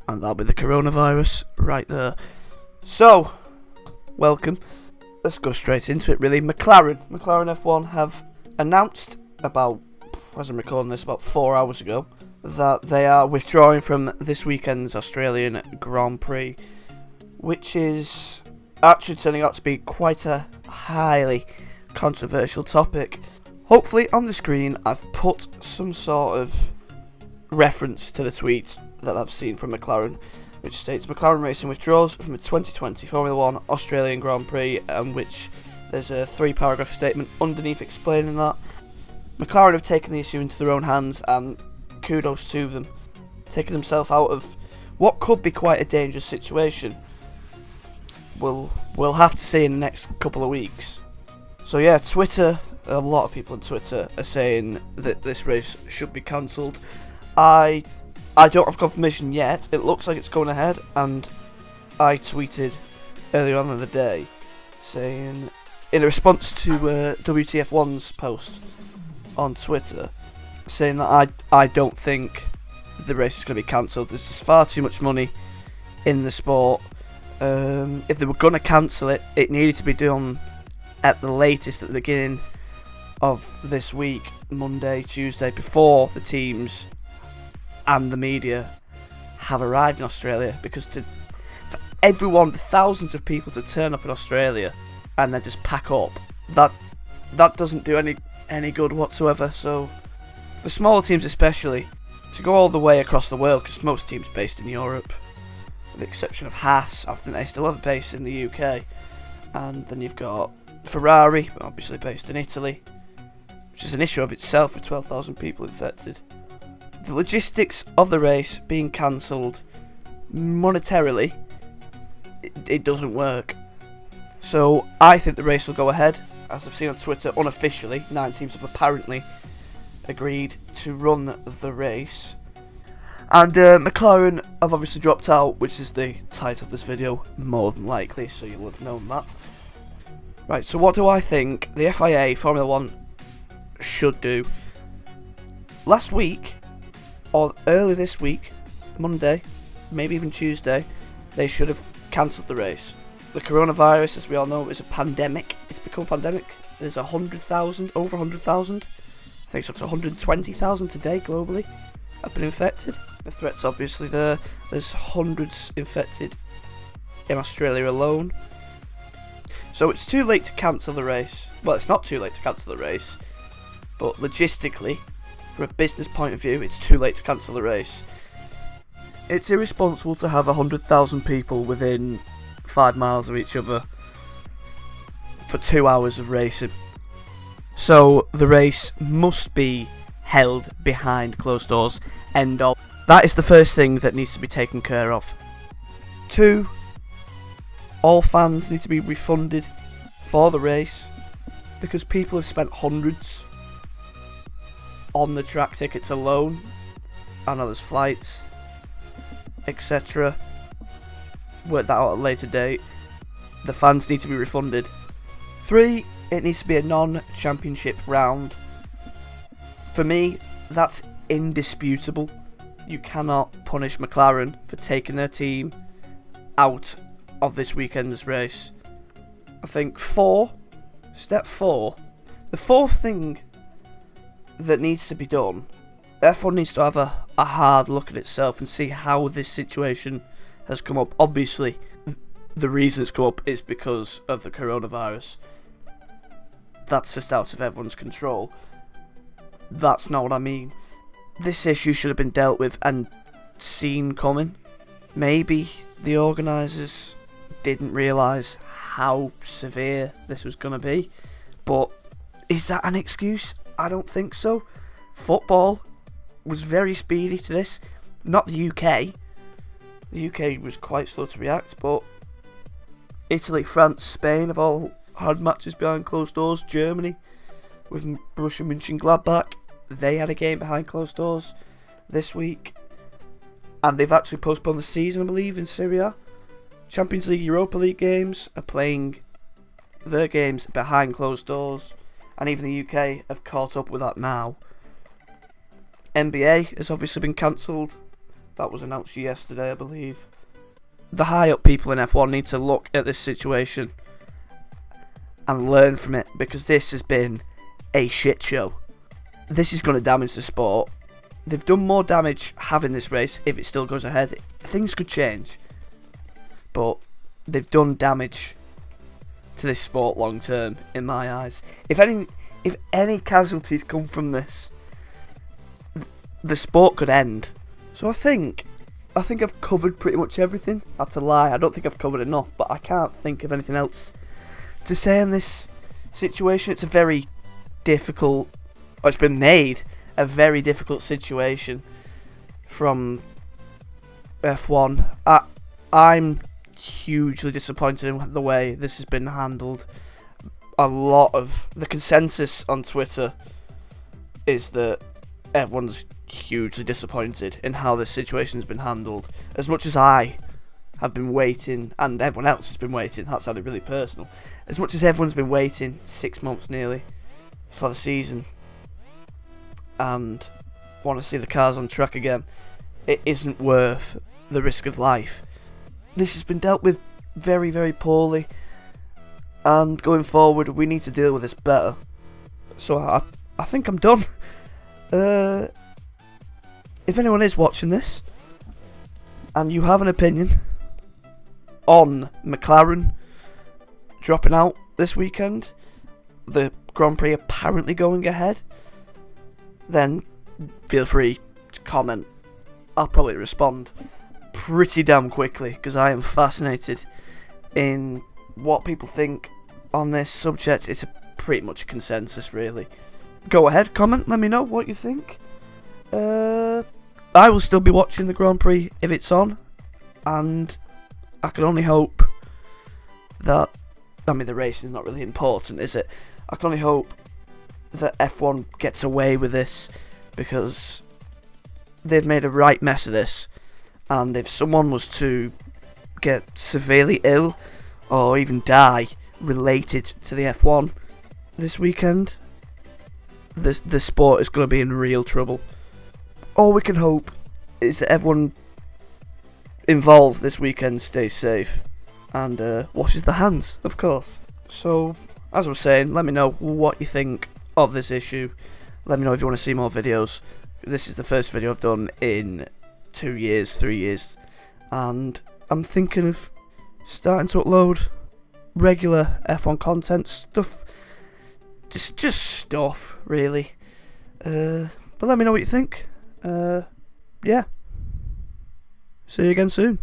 And that'll be the coronavirus right there. So, welcome. Let's go straight into it, really. McLAREN F1 have announced about, as I'm recording this, about 4 hours ago, that they are withdrawing from this weekend's Australian Grand Prix, which is actually turning out to be quite a highly controversial topic. Hopefully on the screen I've put some sort of reference to the tweet that I've seen from McLAREN, which states McLAREN Racing withdraws from the 2020 Formula 1 Australian Grand Prix, and which there's a 3-paragraph statement underneath explaining that. McLAREN have taken the issue into their own hands, and kudos to them, taking themselves out of what could be quite a dangerous situation. We'll have to see in the next couple of weeks. So yeah, Twitter, a lot of people on Twitter are saying that this race should be cancelled. I don't have confirmation yet. It looks like it's going ahead, and I tweeted earlier on in the day saying, in response to WTF1's post on Twitter, saying that I don't think the race is going to be cancelled. There's just far too much money in the sport. If they were going to cancel it, it needed to be done at the latest at the beginning of this week, Monday, Tuesday, before the teams and the media have arrived in Australia, because for everyone, the thousands of people to turn up in Australia and then just pack up, that doesn't do any good whatsoever. So the smaller teams especially, to go all the way across the world, because most teams based in Europe, with the exception of Haas, I think they still have a base in the UK, and then you've got Ferrari, obviously based in Italy, which is an issue of itself with 12,000 people infected. The logistics of the race being cancelled monetarily, it doesn't work. So I think the race will go ahead. As I've seen on Twitter, unofficially, 9 teams have apparently agreed to run the race. And McLAREN have obviously dropped out, which is the title of this video, more than likely, so you'll have known that. Right, so what do I think the FIA Formula 1 should do? Last week, or early this week, Monday, maybe even Tuesday, they should have cancelled the race. The coronavirus, as we all know, is a pandemic. It's become a pandemic. There's 100,000, over 100,000, I think it's up to 120,000 today globally, have been infected. The threat's obviously there. There's hundreds infected in Australia alone. So it's too late to cancel the race. Well, it's not too late to cancel the race, but logistically, from a business point of view, it's too late to cancel the race. It's irresponsible to have 100,000 people within 5 miles of each other for 2 hours of racing. So the race must be held behind closed doors. End of. That is the first thing that needs to be taken care of. 2, all fans need to be refunded for the race, because people have spent hundreds on the track tickets alone. I know there's flights, etc. Work that out at a later date. The fans need to be refunded. 3, it needs to be a non-championship round. For me, that's indisputable. You cannot punish McLAREN for taking their team out of this weekend's race. I think 4, step 4, the fourth thing that needs to be done, F1 needs to have a hard look at itself and see how this situation has come up. Obviously, the reason it's come up is because of the coronavirus. That's just out of everyone's control. That's not what I mean. This issue should have been dealt with and seen coming. Maybe the organisers didn't realise how severe this was going to be, but is that an excuse? I don't think so. Football was very speedy to this. Not the UK. The UK was quite slow to react, but Italy, France, Spain have all had matches behind closed doors. Germany, with Borussia Mönchengladbach, they had a game behind closed doors this week. And they've actually postponed the season, I believe, in Syria. Champions League, Europa League games are playing their games behind closed doors. And even the UK have caught up with that now. NBA has obviously been cancelled. That was announced yesterday, I believe. The high-up people in F1 need to look at this situation and learn from it, because this has been a shit show. This is going to damage the sport. They've done more damage having this race. If it still goes ahead, things could change. But they've done damage to this sport long term, in my eyes. If any casualties come from this, the sport could end. So I think I've covered pretty much everything. That's a lie. I don't think I've covered enough, but I can't think of anything else to say in this situation. It's a very difficult, or it's been made a very difficult situation from F1. I'm hugely disappointed in the way this has been handled. A lot of the consensus on Twitter is that everyone's hugely disappointed in how this situation has been handled. As much as I have been waiting, and everyone else has been waiting, that sounded really personal. As much as everyone's been waiting 6 months nearly for the season and want to see the cars on track again, it isn't worth the risk of life. This has been dealt with very, very poorly, and going forward we need to deal with this better. So I think I'm done. If anyone is watching this and you have an opinion on McLaren dropping out this weekend, the Grand Prix apparently going ahead, then feel free to comment. I'll probably respond pretty damn quickly, because I am fascinated in what people think on this subject. It's pretty much a consensus, really. Go ahead, comment, let me know what you think. I will still be watching the Grand Prix if it's on, and I can only hope that, I mean, the race is not really important, is it? I can only hope that F1 gets away with this, because they've made a right mess of this, and if someone was to get severely ill or even die related to the F1 this weekend, the sport is going to be in real trouble. All we can hope is that everyone involved this weekend stays safe and washes their hands, of course. So, as I was saying, let me know what you think of this issue. Let me know if you want to see more videos. This is the first video I've done in 2 years, 3 years, and I'm thinking of starting to upload regular F1 content, stuff, just stuff, really. But let me know what you think. Yeah. See you again soon.